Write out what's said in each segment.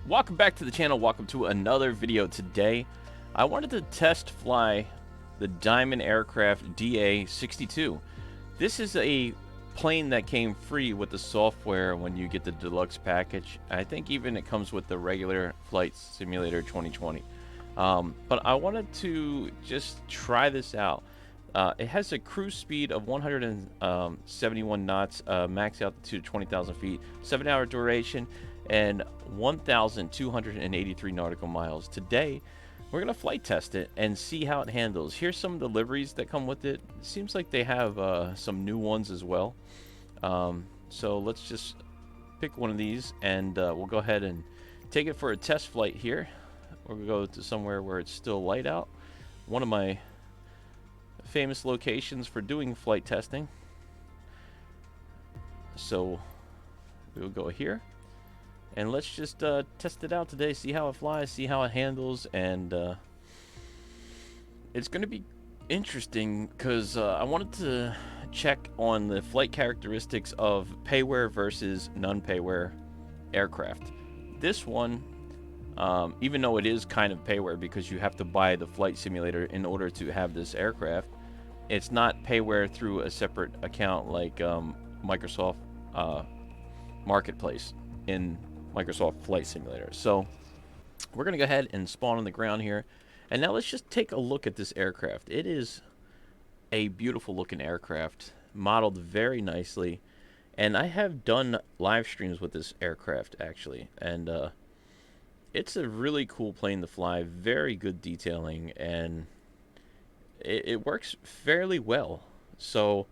Welcome back to the channel. Welcome to another video. Today I wanted to test fly the Diamond Aircraft DA62. This is a plane that came free with the software when you get the deluxe package. I think even it comes with the regular Flight Simulator 2020. But I wanted to just try this out. It has a cruise speed of 171 knots, max altitude 20,000 feet, 7-hour duration, and 1,283 nautical miles. Today, we're going to flight test it and see how it handles. Here's some of the liveries that come with it. It seems like they have some new ones as well. So let's just pick one of these, and we'll go ahead and take it for a test flight here. We're going to go to somewhere where it's still light out. One of my famous locations for doing flight testing. So we'll go here and let's just test it out today, see how it flies, see how it handles, and it's going to be interesting because I wanted to check on the flight characteristics of payware versus non-payware aircraft. This one, even though it is kind of payware because you have to buy the flight simulator in order to have this aircraft, it's not payware through a separate account like Microsoft Marketplace in Microsoft Flight Simulator. So we're going to go ahead and spawn on the ground here. And now let's just take a look at this aircraft. It is a beautiful looking aircraft, modeled very nicely. And I have done live streams with this aircraft actually. And it's a really cool plane to fly, very good detailing, and it works fairly well. So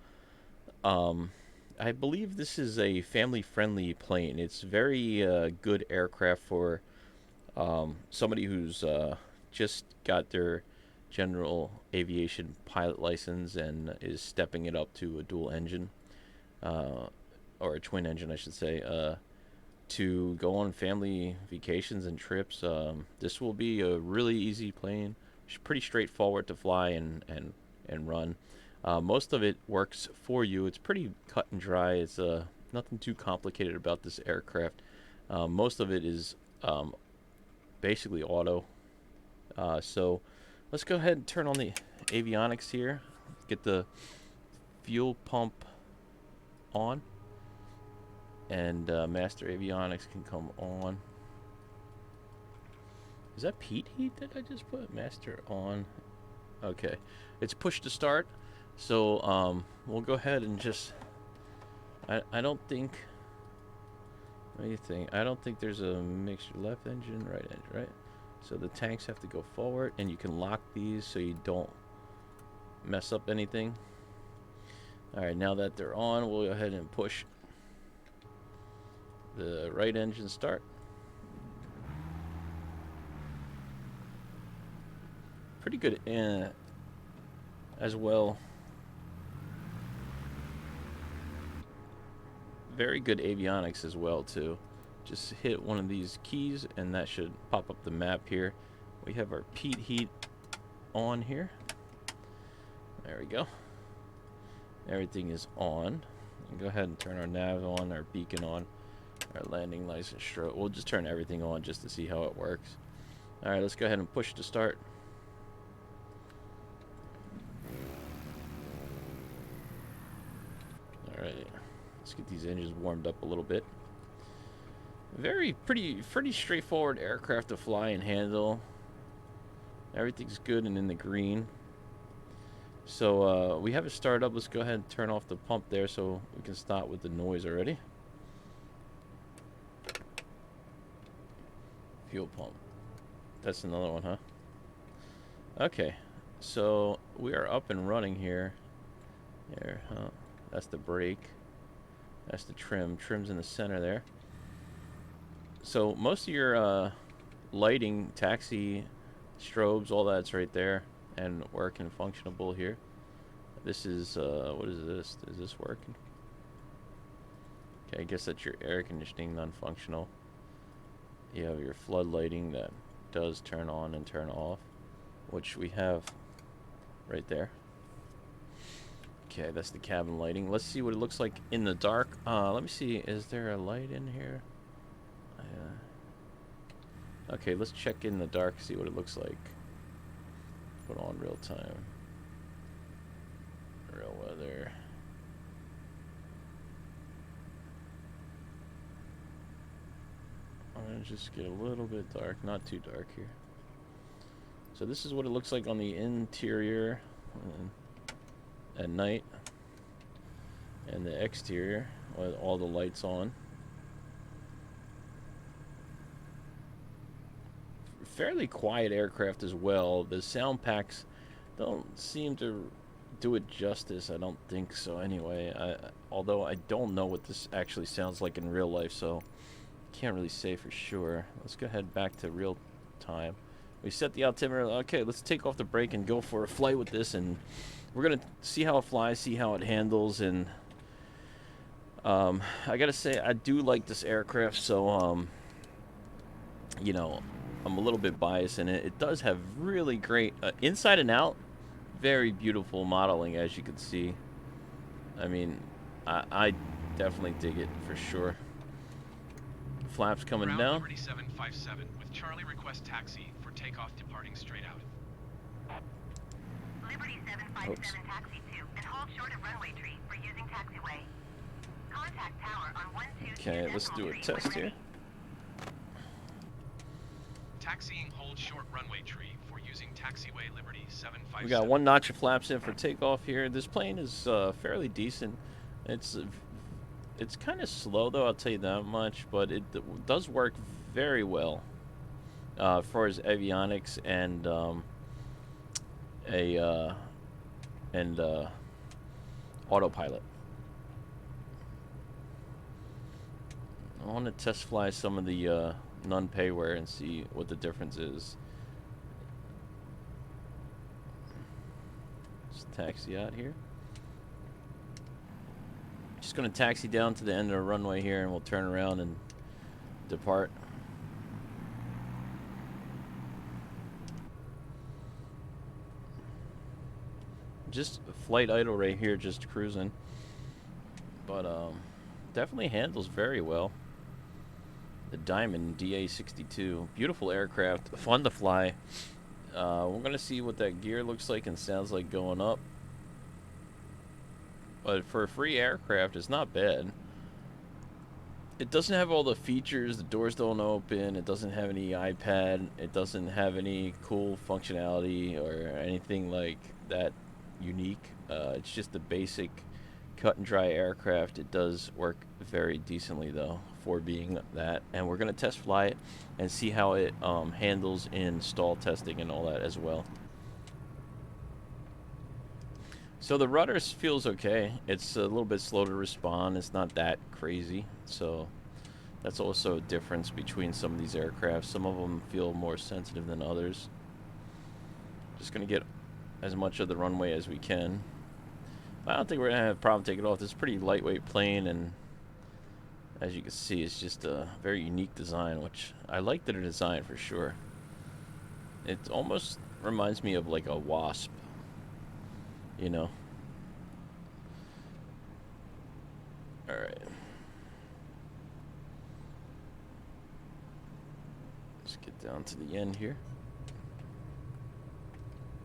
I believe this is a family-friendly plane. It's very good aircraft for somebody who's just got their general aviation pilot license and is stepping it up to a dual engine, or a twin engine I should say, to go on family vacations and trips. This will be a really easy plane. It's pretty straightforward to fly and run. Most of it works for you. It's pretty cut and dry. It's nothing too complicated about this aircraft. Most of it is basically auto. So let's go ahead and turn on the avionics here. Get the fuel pump on, and master avionics can come on. Is that Pete heat that I just put? Master on. Okay. It's push to start. So we'll go ahead and just... I don't think... What do you think? I don't think there's a mixture. Left engine, right engine, right? So the tanks have to go forward, and you can lock these so you don't mess up anything. Alright, now that they're on, we'll go ahead and push the right engine start. Pretty good as well. Very good avionics as well too. Just hit one of these keys and that should pop up the map here. We have our Pete heat on here. There we go. Everything is on. And go ahead and turn our nav on, our beacon on, our landing license strobe. We'll just turn everything on just to see how it works. Alright, let's go ahead and push to start. Alright, let's get these engines warmed up a little bit. Pretty straightforward aircraft to fly and handle. Everything's good and in the green. So we have it started up. Let's go ahead and turn off the pump there so we can stop with the noise already. Fuel pump. That's another one, huh? Okay, so we are up and running here. There, huh? That's the brake. That's the trim. Trim's in the center there. So most of your lighting, taxi, strobes, all that's right there and working functionable here. This is, what is this? Is this working? Okay, I guess that's your air conditioning, non-functional. You have your flood lighting that does turn on and turn off, which we have right there. Okay, that's the cabin lighting. Let's see what it looks like in the dark. Let me see. Is there a light in here? Okay, let's check in the dark, see what it looks like. Put on real time. Real weather. I'm gonna just get a little bit dark, not too dark here. So this is what it looks like on the interior at night, and the exterior with all the lights on. Fairly quiet aircraft as well. The sound packs don't seem to do it justice. I don't think so anyway. Although I don't know what this actually sounds like in real life, so can't really say for sure. Let's go ahead back to real time. We set the altimeter. Okay, let's take off the brake and go for a flight with this, and we're gonna see how it flies, see how it handles, and I gotta say I do like this aircraft, so you know, I'm a little bit biased in it. It does have really great inside and out, very beautiful modeling, as you can see. I mean, I definitely dig it for sure. Flaps coming Ground down. Liberty 757 with Charlie request taxi for takeoff departing straight out. Liberty 757 taxi 2 and hold short of runway tree for using taxiway. Contact tower on 122. Okay, let's do a test here. Taxiing hold short runway tree for using taxiway Liberty 757. We got one notch of flaps in for takeoff here. This plane is fairly decent. It's kind of slow though, I'll tell you that much, but it does work very well for its avionics and autopilot. I want to test fly some of the non-payware and see what the difference is. Let's taxi out here. Just going to taxi down to the end of the runway here, and we'll turn around and depart. Just flight idle right here, just cruising. But definitely handles very well. The Diamond DA62, beautiful aircraft, fun to fly. We're gonna see what that gear looks like and sounds like going up. But for a free aircraft, it's not bad. It doesn't have all the features. The doors don't open. It doesn't have any iPad. It doesn't have any cool functionality or anything like that unique. It's just a basic cut and dry aircraft. It does work very decently though for being that, and we're gonna test fly it and see how it handles in stall testing and all that as well. So the rudder feels okay. It's a little bit slow to respond. It's not that crazy, so that's also a difference between some of these aircraft. Some of them feel more sensitive than others. Just gonna get as much of the runway as we can. I don't think we're gonna have a problem taking it off. This is a pretty lightweight plane, and as you can see, it's just a very unique design, which I like the design for sure. It almost reminds me of like a Wasp, you know. All right. Let's get down to the end here.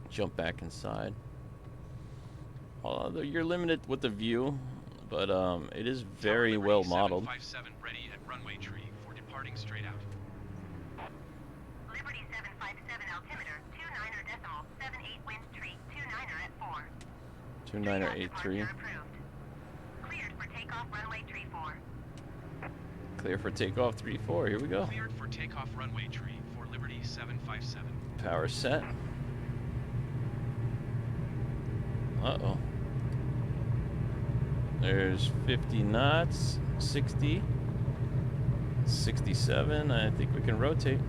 Jump back inside. Although you're limited with the view, but it is very well modeled. 757 ready at runway tree for departing straight out. Liberty 757 altimeter 29er decimal 78 wind tree 29er at 4. 29er 83. Cleared for takeoff runway tree 4. Clear for takeoff 3-4. Here we go. Cleared for takeoff runway tree for Liberty 757. Power set. Uh-oh. There's 50 knots, 60, 67. I think we can rotate.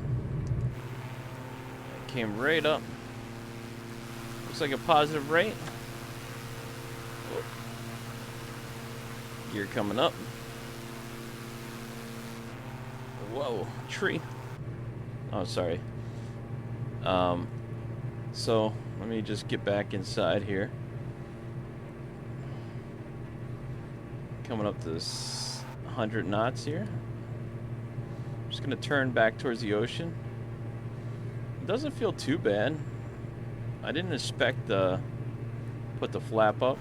Came right up. Looks like a positive rate. Oh. Gear coming up. Whoa, tree. Oh, sorry. So let me just get back inside here. Coming up to this 100 knots here. Just gonna turn back towards the ocean. doesn't feel too bad. I didn't expect the put the flap up.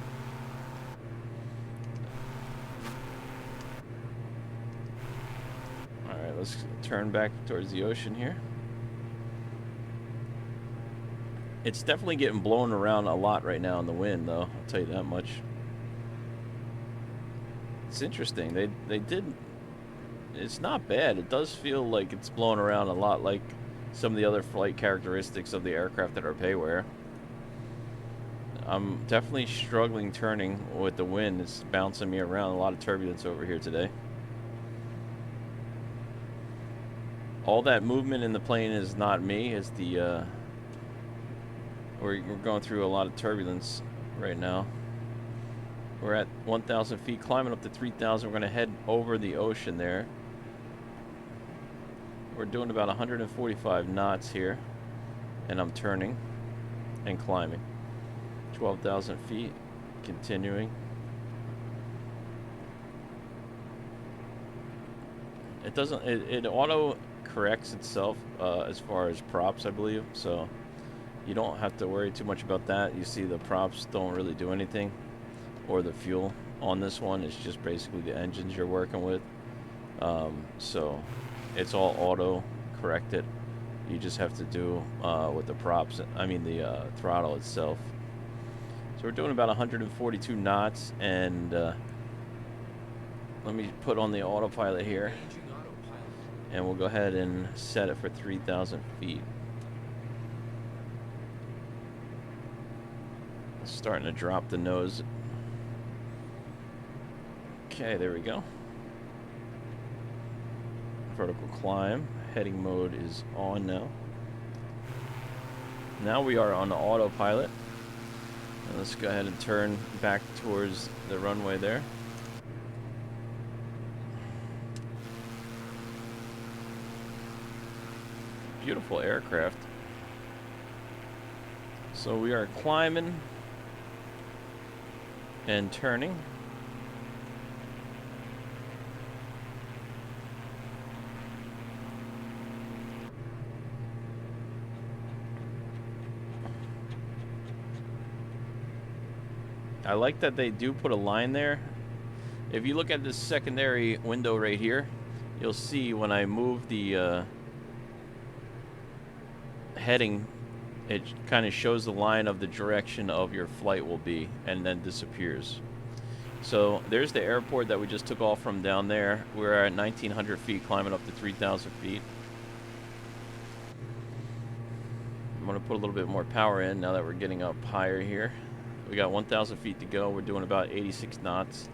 All right, let's turn back towards the ocean here. It's definitely getting blown around a lot right now in the wind, though. I'll tell you that much. It's interesting. They did. It's not bad. It does feel like it's blowing around a lot, like some of the other flight characteristics of the aircraft that are payware. I'm definitely struggling turning with the wind. It's bouncing me around. A lot of turbulence over here today. All that movement in the plane is not me. It's the we're going through a lot of turbulence right now. We're at 1,000 feet, climbing up to 3,000. We're going to head over the ocean there. We're doing about 145 knots here, and I'm turning and climbing. 12,000 feet, continuing. It doesn't. It auto corrects itself as far as props, I believe. So you don't have to worry too much about that. You see, the props don't really do anything, or the fuel on this one. It's just basically the engines you're working with. So it's all auto corrected. You just have to do with the props, I mean the throttle itself. So we're doing about 142 knots, and let me put on the autopilot here, and we'll go ahead and set it for 3,000 feet. Starting to drop the nose. Okay, there we go. Vertical climb. Heading mode is on now. Now we are on the autopilot. And let's go ahead and turn back towards the runway there. Beautiful aircraft. So we are climbing and turning. I like that they do put a line there. If you look at this secondary window right here, you'll see when I move the heading, it kind of shows the line of the direction of your flight will be, and then disappears. So there's the airport that we just took off from down there. We're at 1,900 feet, climbing up to 3,000 feet. I'm going to put a little bit more power in now that we're getting up higher here. We got 1,000 feet to go. We're doing about 86 knots.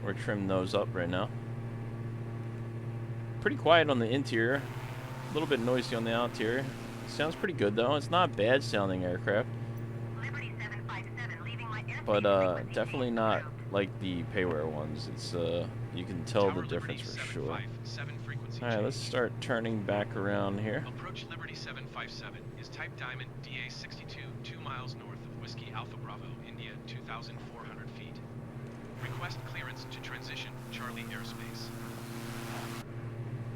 We're trimming those up right now. Pretty quiet on the interior. A little bit noisy on the outerior. Sounds pretty good though. It's not bad sounding aircraft. But definitely not like the payware ones. It's you can tell the difference for sure. Alright, let's start turning back around here. Approach Liberty 757 is type Diamond DA62, 2 miles north of Whiskey Alpha Bravo, India, 2,400 feet. Request clearance to transition Charlie airspace.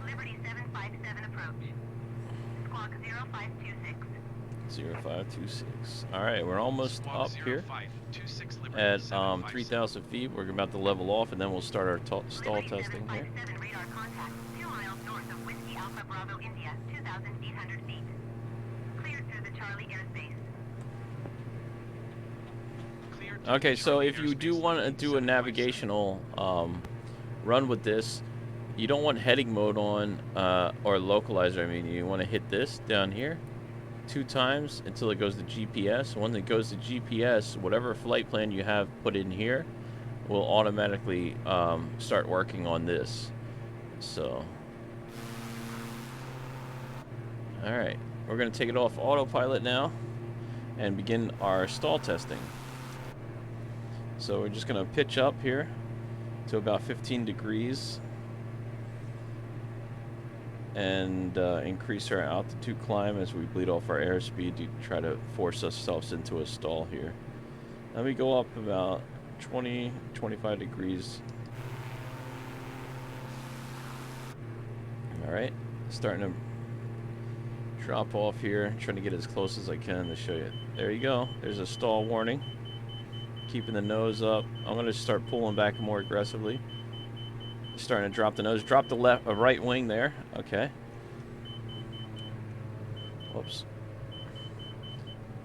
Liberty 757 approach. Squawk 0526. 0526. Alright, we're almost Squawk up here 0526 Liberty at 757. 3,000 feet. We're about to level off, and then we'll start our stall Liberty testing here. 757 radar contact, 2 miles north of Whiskey Alpha Bravo, India, 2,800 feet. Cleared through the Charlie airspace. Cleared to Okay, the so Charlie if you do airspace, want to do a 757. navigational run with this, you don't want heading mode on, or localizer, I mean, you want to hit this down here 2 times until it goes to GPS. When it goes to GPS, whatever flight plan you have put in here will automatically start working on this. So, alright, we're going to take it off autopilot now and begin our stall testing. So we're just going to pitch up here to about 15 degrees and increase our altitude climb as we bleed off our airspeed to try to force ourselves into a stall here. Let me go up about 20-25 degrees. Alright, starting to drop off here. Trying to get as close as I can to show you. There you go. There's a stall warning. Keeping the nose up. I'm going to start pulling back more aggressively. Starting to drop the nose. Drop the right wing there. Okay. Whoops.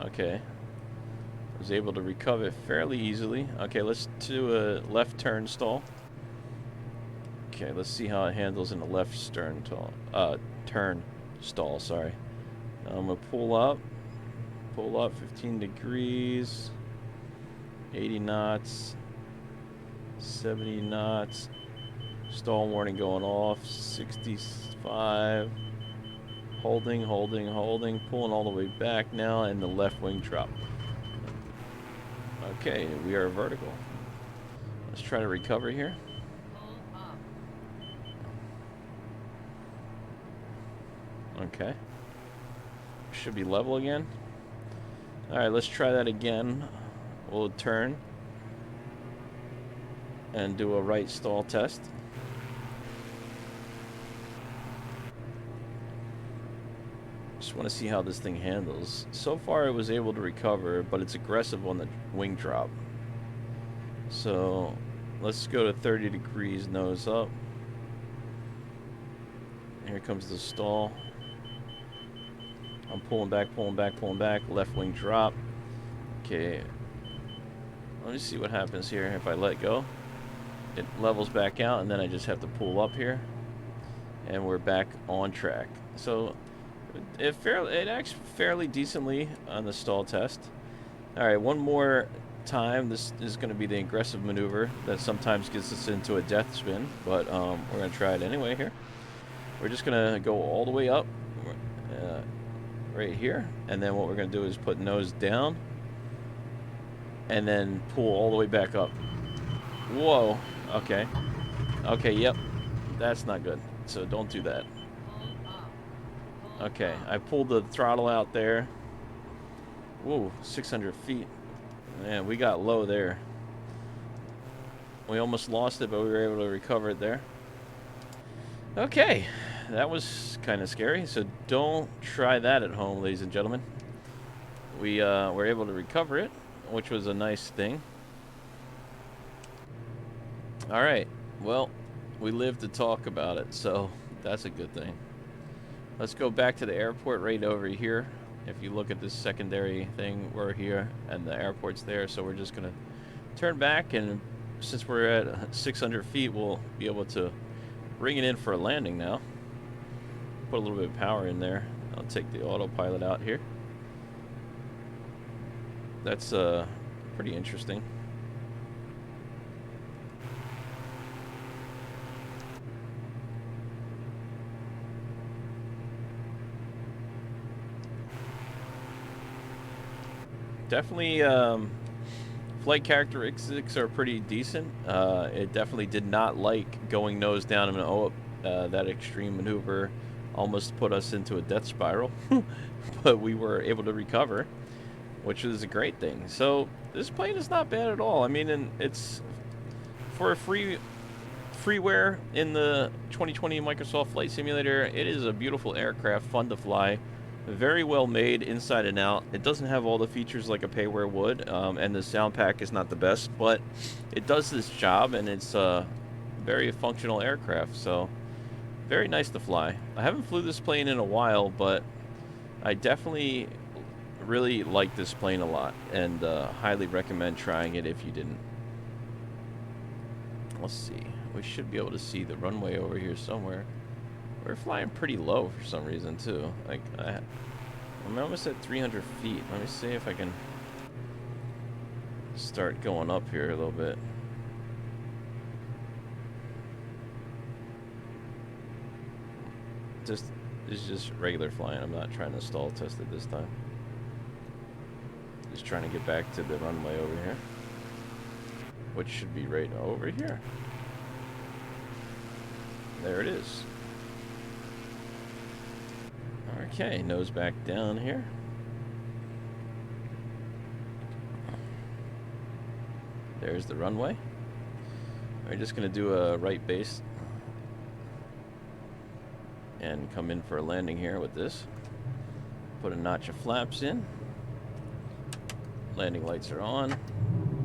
Okay. Was able to recover fairly easily. Okay, let's do a left turn stall. Okay, let's see how it handles in the left turn stall, sorry. I'm gonna pull up 15 degrees, 80 knots, 70 knots, stall warning going off, 65, holding, pulling all the way back now, and the left wing drop. Okay, we are vertical. Let's try to recover here. Okay. Should be level again. Alright, let's try that again. We'll turn and do a right stall test. Just want to see how this thing handles. So far it was able to recover, but it's aggressive on the wing drop. So let's go to 30 degrees nose up. Here comes the stall. I'm pulling back, left wing drop. Okay. Let me see what happens here if I let go. It levels back out, and then I just have to pull up here. And we're back on track. So it acts fairly decently on the stall test. Alright, one more time. This is going to be the aggressive maneuver that sometimes gets us into a death spin, but we're going to try it anyway here. We're just going to go all the way up right here, and then what we're going to do is put nose down and then pull all the way back up. Whoa. Okay. Okay, yep. That's not good. So don't do that. Okay, I pulled the throttle out there. Whoa, 600 feet. Man, we got low there. We almost lost it, but we were able to recover it there. Okay, that was kind of scary, so don't try that at home, ladies and gentlemen. We were able to recover it, which was a nice thing. Alright, well, we lived to talk about it, so that's a good thing. Let's go back to the airport right over here. If you look at this secondary thing, we're here, and the airport's there, so we're just going to turn back, and since we're at 600 feet, we'll be able to bring it in for a landing now. Put a little bit of power in there. I'll take the autopilot out here. That's pretty interesting. Definitely, flight characteristics are pretty decent. It definitely did not like going nose down and that extreme maneuver almost put us into a death spiral, but we were able to recover, which is a great thing. So this plane is not bad at all. I mean, it's for a freeware in the 2020 Microsoft Flight Simulator. It is a beautiful aircraft, fun to fly. Very well made inside and out. It doesn't have all the features like a payware would, and the sound pack is not the best, but it does this job, and it's a very functional aircraft, so very nice to fly. I haven't flew this plane in a while, but I definitely really like this plane a lot, and highly recommend trying it if you didn't. Let's see. We should be able to see the runway over here somewhere. We're flying pretty low for some reason, too. Like, I'm almost at 300 feet. Let me see if I can start going up here a little bit. It's just regular flying. I'm not trying to stall test it this time. Just trying to get back to the runway over here, which should be right over here. There it is. Okay, nose back down here. There's the runway. We're just going to do a right base. and come in for a landing here with this. Put a notch of flaps in. Landing lights are on.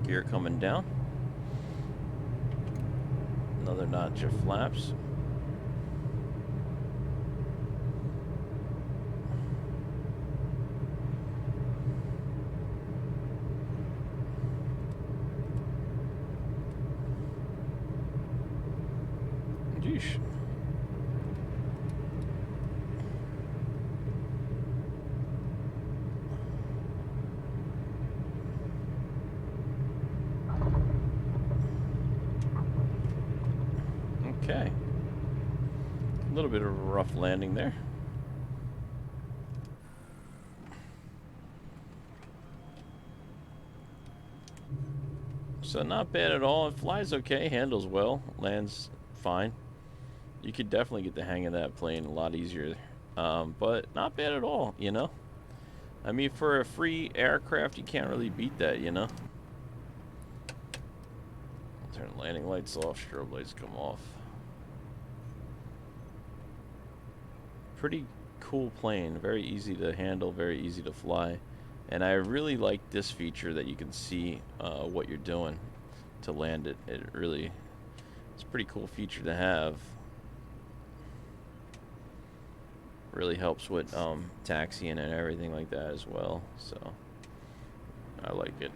Gear coming down. Another notch of flaps. Yeesh. Okay. A little bit of a rough landing there. So not bad at all. It flies okay, handles well, lands fine. You could definitely get the hang of that plane a lot easier. But not bad at all, you know? I mean, for a free aircraft, you can't really beat that, you know? Turn landing lights off, strobe lights come off. Pretty cool plane, very easy to handle, very easy to fly. And I really like this feature that you can see what you're doing to land it. It's a pretty cool feature to have. Really helps with taxiing and everything like that as well. So I like it.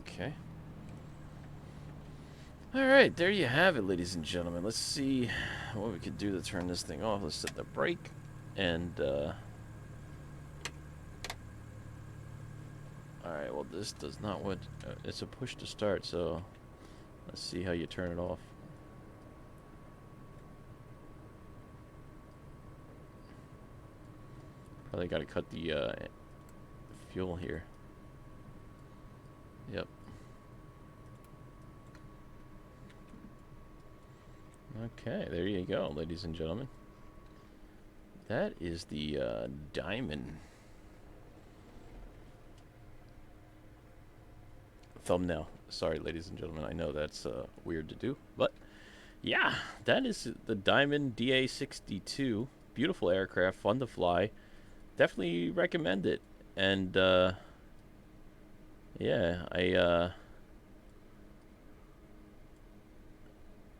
Okay. Alright, there you have it, ladies and gentlemen. Let's see what we could do to turn this thing off. Let's set the brake. And, alright, well, this does not want... it's a push to start, so... let's see how you turn it off. Probably got to cut the fuel here. Yep. Okay, there you go, ladies and gentlemen. That is the Diamond thumbnail. Sorry, ladies and gentlemen, I know that's weird to do, but yeah, that is the Diamond DA62. Beautiful aircraft, fun to fly. Definitely recommend it. And yeah,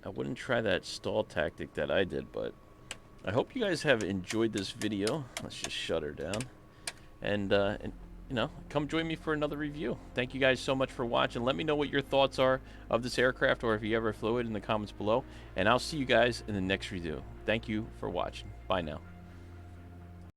I wouldn't try that stall tactic that I did, but I hope you guys have enjoyed this video. Let's just shut her down. And you know, come join me for another review. Thank you guys so much for watching. Let me know what your thoughts are of this aircraft, or if you ever flew it, in the comments below. And I'll see you guys in the next review. Thank you for watching. Bye now.